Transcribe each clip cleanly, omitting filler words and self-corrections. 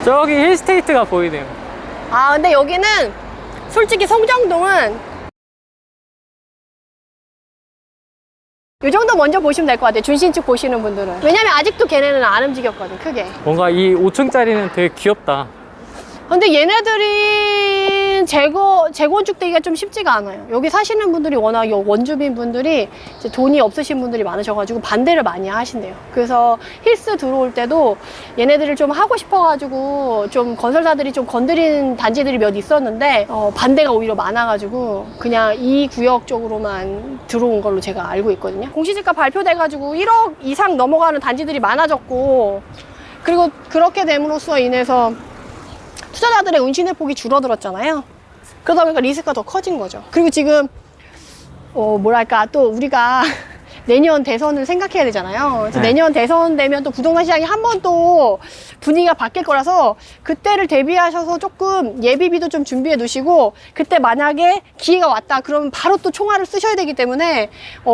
저기 힐스테이트가 보이네요. 아, 근데 여기는 솔직히 송정동은 이 정도 먼저 보시면 될 것 같아요. 준신축 보시는 분들은. 왜냐면 아직도 걔네는 안 움직였거든, 크게. 뭔가 이 5층짜리는 되게 귀엽다. 근데 얘네들이 재건축되기가 좀 쉽지가 않아요. 여기 사시는 분들이 워낙 원주민 분들이 이제 돈이 없으신 분들이 많으셔가지고 반대를 많이 하신대요. 그래서 힐스 들어올 때도 얘네들을 좀 하고 싶어가지고 좀 건설사들이 좀 건드린 단지들이 몇 있었는데 반대가 오히려 많아가지고 그냥 이 구역 쪽으로만 들어온 걸로 제가 알고 있거든요. 공시지가 발표돼가지고 1억 이상 넘어가는 단지들이 많아졌고, 그리고 그렇게 됨으로써 인해서 투자자들의 운신의 폭이 줄어들었잖아요. 그러다 보니까 리스크가 더 커진 거죠. 그리고 지금 뭐랄까 또 우리가 내년 대선을 생각해야 되잖아요. 그래서 네. 내년 대선 되면 또 부동산 시장이 한 번 또 분위기가 바뀔 거라서 그때를 대비하셔서 조금 예비비도 좀 준비해 두시고, 그때 만약에 기회가 왔다 그러면 바로 또 총알을 쓰셔야 되기 때문에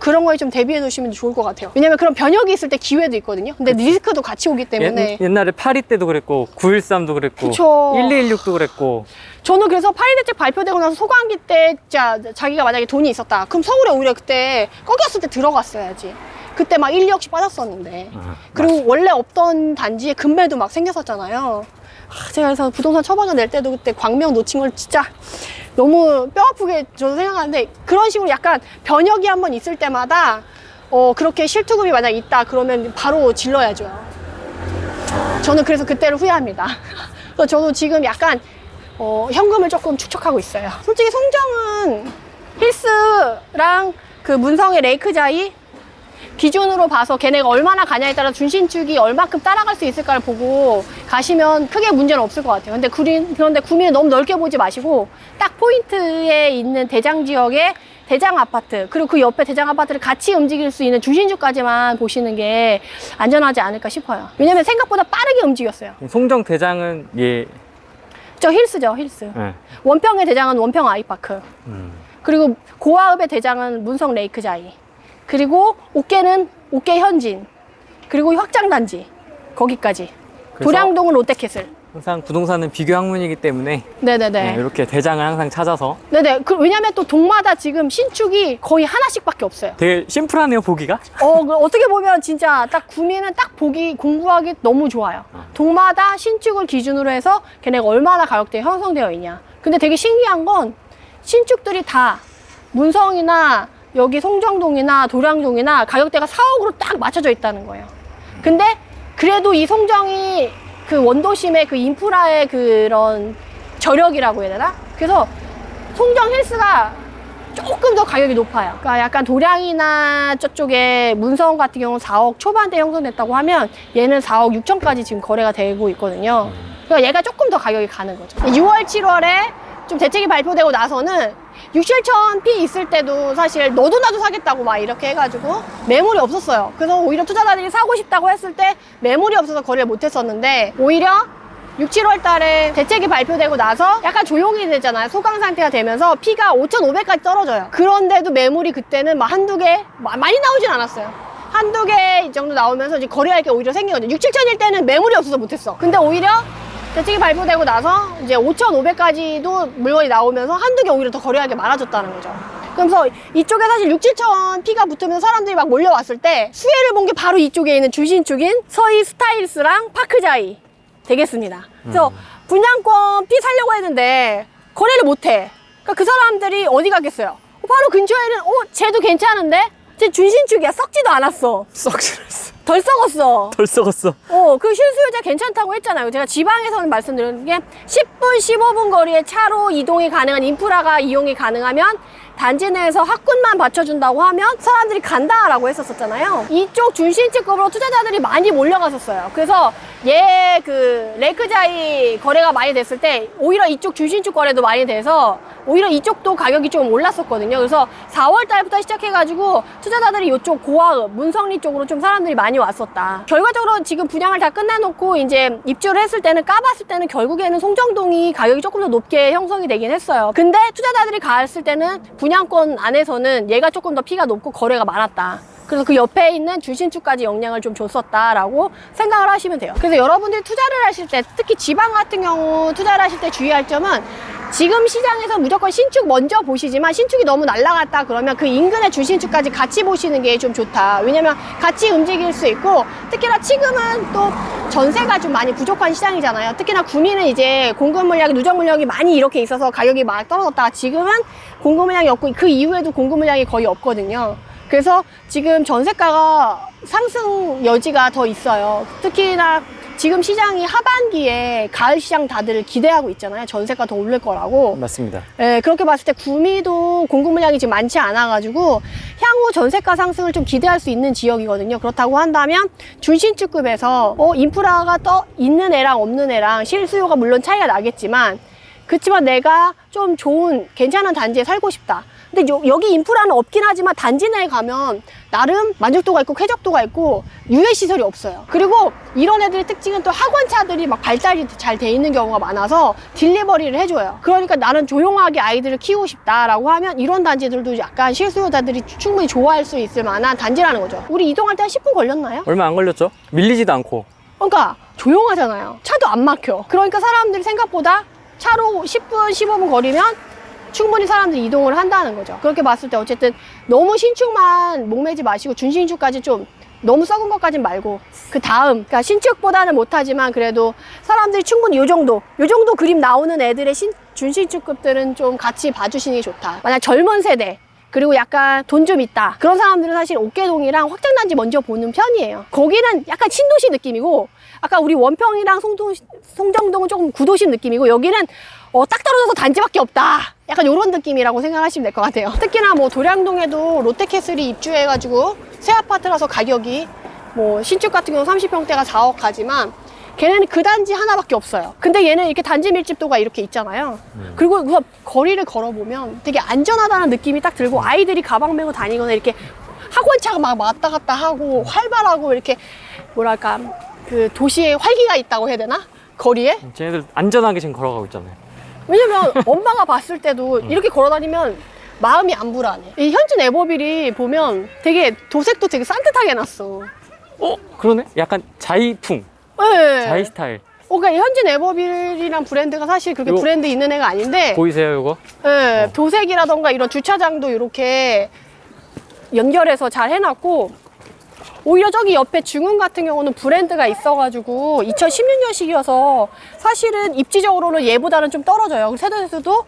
그런 거에 좀 대비해 두시면 좋을 것 같아요. 왜냐면 그런 변혁이 있을 때 기회도 있거든요. 근데 리스크도 같이 오기 때문에. 옛날에 8.2 때도 그랬고 9.13도 그랬고 그쵸. 1216도 그랬고. 저는 그래서 파리 대책 발표되고 나서 소강기 때 자기가 만약에 돈이 있었다 그럼 서울에 오히려 그때 꺾였을 때 들어갔어야지. 그때 막 1, 2억씩 빠졌었는데. 그리고 맞아. 원래 없던 단지에 금매도 막 생겼었잖아요. 제가 그래서 부동산 처방전 낼 때도 그때 광명 놓친 걸 진짜 너무 뼈 아프게 저도 생각하는데, 그런 식으로 약간 변혁이 한번 있을 때마다 그렇게 실투급이 만약 있다 그러면 바로 질러야죠. 저는 그래서 그때를 후회합니다. 그래서 저도 지금 약간 현금을 조금 축적하고 있어요. 솔직히 송정은 힐스랑 그 문성의 레이크자이 기준으로 봐서 걔네가 얼마나 가냐에 따라 준신축이 얼마큼 따라갈 수 있을까를 보고 가시면 크게 문제는 없을 것 같아요. 그런데 구민을 너무 넓게 보지 마시고 딱 포인트에 있는 대장 지역의 대장 아파트, 그리고 그 옆에 대장 아파트를 같이 움직일 수 있는 준신축까지만 보시는 게 안전하지 않을까 싶어요. 왜냐면 생각보다 빠르게 움직였어요. 송정 대장은 저 힐스죠, 힐스. 네. 원평의 대장은 원평 아이파크. 그리고 고화읍의 대장은 문성 레이크자이. 그리고 옥계는 옥계 현진. 그리고 확장단지. 거기까지. 도량동은 롯데캐슬. 항상 부동산은 비교 학문이기 때문에 네네네. 이렇게 대장을 항상 찾아서. 네네. 왜냐면 또 동마다 지금 신축이 거의 하나씩밖에 없어요. 되게 심플하네요, 보기가. 어떻게 보면 진짜 딱 구미는 딱 보기, 공부하기 너무 좋아요. 동마다 신축을 기준으로 해서 걔네가 얼마나 가격대가 형성되어 있냐. 근데 되게 신기한 건 신축들이 다 문성이나 여기 송정동이나 도량동이나 가격대가 4억으로 딱 맞춰져 있다는 거예요. 근데 그래도 이 송정이 그 원도심의 그 인프라의 그런 저력이라고 해야 되나? 그래서 송정 힐스가 조금 더 가격이 높아요. 그러니까 약간 도량이나 저쪽에 문성 같은 경우는 4억 초반대 형성됐다고 하면 얘는 4억 6천까지 지금 거래가 되고 있거든요. 그러니까 얘가 조금 더 가격이 가는 거죠. 6월, 7월에 좀 대책이 발표되고 나서는 6, 7천 피 있을 때도 사실 너도 나도 사겠다고 막 이렇게 해가지고 매물이 없었어요. 그래서 오히려 투자자들이 사고 싶다고 했을 때 매물이 없어서 거래를 못 했었는데, 오히려 6, 7월 달에 대책이 발표되고 나서 약간 조용히 되잖아요. 소강 상태가 되면서 피가 5,500까지 떨어져요. 그런데도 매물이 그때는 막 한두 개, 많이 나오진 않았어요. 한두 개 이 정도 나오면서 이제 거래할 게 오히려 생기거든요. 6, 7천일 때는 매물이 없어서 못했어. 근데 오히려 대책이 발표되고 나서 이제 5,500까지도 물건이 나오면서 한두 개 오히려 더 거래할 게 많아졌다는 거죠. 그래서 이쪽에 사실 6, 7천 피가 붙으면 사람들이 막 몰려왔을 때 수혜를 본 게 바로 이쪽에 있는 주신축인 서희 스타일스랑 파크자이 되겠습니다. 그래서 분양권 피 살려고 했는데 거래를 못해. 그러니까 그 사람들이 어디 가겠어요? 바로 근처에는 쟤도 괜찮은데? 쟤 준신축이야. 썩지도 않았어. 썩지 않았어. 덜 썩었어. 덜 썩었어. 그 실수요자 괜찮다고 했잖아요. 제가 지방에서는 말씀드리는 게 10분, 15분 거리에 차로 이동이 가능한 인프라가 이용이 가능하면 단지 내에서 학군만 받쳐준다고 하면 사람들이 간다라고 했었잖아요. 이쪽 준신축급으로 투자자들이 많이 몰려갔었어요. 그래서 얘 그 레이크자이 거래가 많이 됐을 때 오히려 이쪽 준신축 거래도 많이 돼서 오히려 이쪽도 가격이 좀 올랐었거든요. 그래서 4월 달부터 시작해가지고 투자자들이 이쪽 고화읍, 문성리 쪽으로 좀 사람들이 많이 왔었다. 결과적으로 지금 분양을 다 끝내놓고 이제 입주를 했을 때는 까봤을 때는 결국에는 송정동이 가격이 조금 더 높게 형성이 되긴 했어요. 근데 투자자들이 갔을 때는 분양권 안에서는 얘가 조금 더 피가 높고 거래가 많았다. 그래서 그 옆에 있는 주신축까지 영향을 좀 줬었다라고 생각을 하시면 돼요. 그래서 여러분들이 투자를 하실 때, 특히 지방 같은 경우 투자를 하실 때 주의할 점은 지금 시장에서 무조건 신축 먼저 보시지만 신축이 너무 날라갔다 그러면 그 인근의 주신축까지 같이 보시는 게 좀 좋다. 왜냐면 같이 움직일 수 있고, 특히나 지금은 또 전세가 좀 많이 부족한 시장이잖아요. 특히나 구미는 이제 공급 물량이, 누적 물량이 많이 이렇게 있어서 가격이 막 떨어졌다가 지금은 공급 물량이 없고 그 이후에도 공급 물량이 거의 없거든요. 그래서 지금 전세가가 상승 여지가 더 있어요. 특히나 지금 시장이 하반기에 가을 시장 다들 기대하고 있잖아요. 전세가 더 오를 거라고. 맞습니다. 예, 그렇게 봤을 때 구미도 공급 물량이 지금 많지 않아가지고 향후 전세가 상승을 좀 기대할 수 있는 지역이거든요. 그렇다고 한다면 준신축급에서 인프라가 떠 있는 애랑 없는 애랑 실수요가 물론 차이가 나겠지만, 그렇지만 내가 좀 좋은 괜찮은 단지에 살고 싶다. 근데 여기 인프라는 없긴 하지만 단지 내에 가면 나름 만족도가 있고 쾌적도가 있고 유해시설이 없어요. 그리고 이런 애들의 특징은 또 학원차들이 막 발달이 잘 돼 있는 경우가 많아서 딜리버리를 해줘요. 그러니까 나는 조용하게 아이들을 키우고 싶다라고 하면 이런 단지들도 약간 실수요자들이 충분히 좋아할 수 있을 만한 단지라는 거죠. 우리 이동할 때 한 10분 걸렸나요? 얼마 안 걸렸죠? 밀리지도 않고. 그러니까 조용하잖아요. 차도 안 막혀. 그러니까 사람들이 생각보다 차로 10분, 15분 거리면 충분히 사람들이 이동을 한다는 거죠. 그렇게 봤을 때 어쨌든 너무 신축만 목매지 마시고 준신축까지 좀 너무 썩은 것까진 말고 그 다음, 그러니까 신축보다는 못하지만 그래도 사람들이 충분히 요 정도 그림 나오는 애들의 준신축급들은 좀 같이 봐주시는 게 좋다. 만약 젊은 세대 그리고 약간 돈 좀 있다 그런 사람들은 사실 옥계동이랑 확장단지 먼저 보는 편이에요. 거기는 약간 신도시 느낌이고, 아까 우리 원평이랑 송정동은 조금 구도심 느낌이고, 여기는 딱 떨어져서 단지밖에 없다, 약간 이런 느낌이라고 생각하시면 될 것 같아요. 특히나 뭐 도량동에도 롯데캐슬이 입주해가지고 새 아파트라서 가격이 뭐 신축 같은 경우 30평대가 4억 가지만 걔네는 그 단지 하나밖에 없어요. 근데 얘는 이렇게 단지 밀집도가 이렇게 있잖아요. 그리고 우선 거리를 걸어보면 되게 안전하다는 느낌이 딱 들고, 아이들이 가방 메고 다니거나 이렇게 학원차가 막 왔다 갔다 하고 활발하고 이렇게 뭐랄까 그 도시에 활기가 있다고 해야 되나? 거리에? 쟤네들 안전하게 지금 걸어가고 있잖아요. 왜냐면 엄마가 봤을 때도 이렇게 걸어다니면 마음이 안 불안해. 이 현진 에버빌이 보면 되게 도색도 되게 산뜻하게 해놨어. 그러네? 약간 자이풍. 네. 자이 스타일. 그러니까 이 현진 에버빌이란 브랜드가 사실 그렇게 이거 브랜드 있는 애가 아닌데, 보이세요, 이거? 네, 도색이라던가 이런 주차장도 이렇게 연결해서 잘 해놨고, 오히려 저기 옆에 중흥 같은 경우는 브랜드가 있어가지고 2016년식이어서 사실은 입지적으로는 얘보다는 좀 떨어져요. 세대수도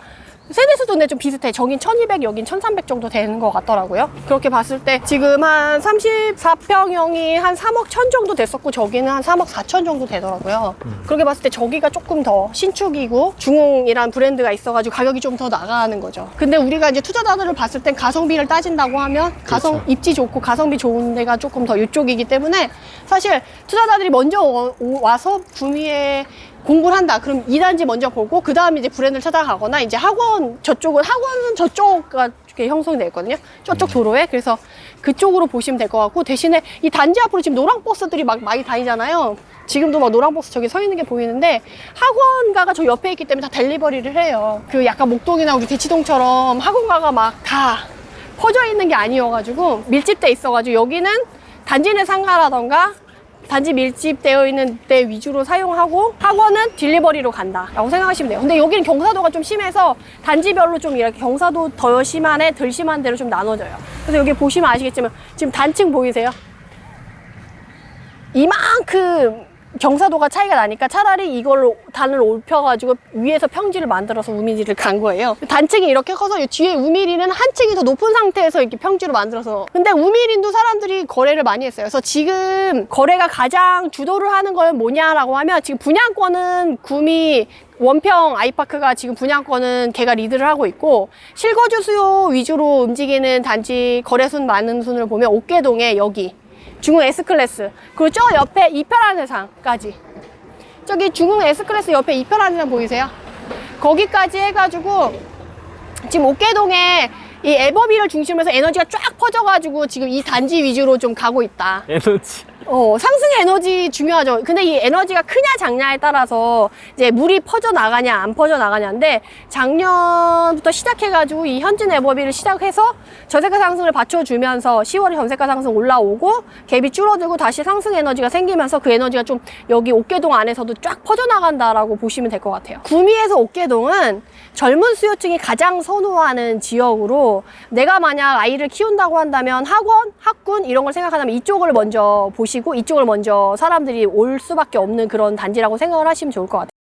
근데 좀 비슷해. 저긴 1200, 여긴 1300 정도 되는 것 같더라고요. 그렇게 봤을 때 지금 한 34평형이 한 3억 1000 정도 됐었고, 저기는 한 3억 4천 정도 되더라고요. 그렇게 봤을 때 저기가 조금 더 신축이고 중흥이란 브랜드가 있어가지고 가격이 좀 더 나가는 거죠. 근데 우리가 이제 투자자들을 봤을 땐 가성비를 따진다고 하면 그렇죠. 입지 좋고 가성비 좋은 데가 조금 더 이쪽이기 때문에 사실 투자자들이 먼저 와서 구미에 공부를 한다. 그럼 2단지 먼저 보고 그 다음에 이제 브랜드를 찾아가거나, 이제 학원은 저쪽가 이렇게 형성이 되어 있거든요. 저쪽 도로에. 그래서 그쪽으로 보시면 될 것 같고, 대신에 이 단지 앞으로 지금 노랑버스들이 막 많이 다니잖아요. 지금도 막 노랑버스 저기 서 있는 게 보이는데, 학원가가 저 옆에 있기 때문에 다 델리버리를 해요. 그 약간 목동이나 우리 대치동처럼 학원가가 막 다 퍼져 있는 게 아니어가지고 밀집돼 있어가지고, 여기는 단지 내 상가라던가 단지 밀집되어 있는 데 위주로 사용하고 학원은 딜리버리로 간다 라고 생각하시면 돼요. 근데 여기는 경사도가 좀 심해서 단지별로 좀 이렇게 경사도 더 심한 애, 덜 심한 데로 좀 나눠져요. 그래서 여기 보시면 아시겠지만 지금 단층 보이세요? 이만큼 경사도가 차이가 나니까 차라리 이걸 단을 올펴가지고 위에서 평지를 만들어서 우미리를 간 거예요. 단층이 이렇게 커서 뒤에 우미리는 한 층이 더 높은 상태에서 이렇게 평지로 만들어서. 근데 우미리도 사람들이 거래를 많이 했어요. 그래서 지금 거래가 가장 주도를 하는 건 뭐냐라고 하면, 지금 분양권은 구미 원평 아이파크가 지금 분양권은 걔가 리드를 하고 있고, 실거주 수요 위주로 움직이는 단지 거래순 많은 순을 보면 옥계동에 여기 중흥 S클래스, 그리고 저 옆에 이편한 세상까지, 저기 중흥 S클래스 옆에 이편한 세상 보이세요? 거기까지 해가지고 지금 옥계동에 이 에버비를 중심으로 해서 에너지가 쫙 퍼져가지고 지금 이 단지 위주로 좀 가고 있다. 에너지. 상승의 에너지 중요하죠. 근데 이 에너지가 크냐 작냐에 따라서 이제 물이 퍼져 나가냐 안 퍼져 나가냐인데, 작년부터 시작해가지고 이 현진 에버비를 시작해서 저세가 상승을 받쳐주면서 10월에 전세가 상승 올라오고 갭이 줄어들고 다시 상승 에너지가 생기면서 그 에너지가 좀 여기 옥계동 안에서도 쫙 퍼져나간다라고 보시면 될 것 같아요. 구미에서 옥계동은 젊은 수요층이 가장 선호하는 지역으로, 내가 만약 아이를 키운다고 한다면 학원, 학군 이런 걸 생각한다면 이쪽을 먼저 보시고 이쪽을 먼저 사람들이 올 수밖에 없는 그런 단지라고 생각을 하시면 좋을 것 같아요.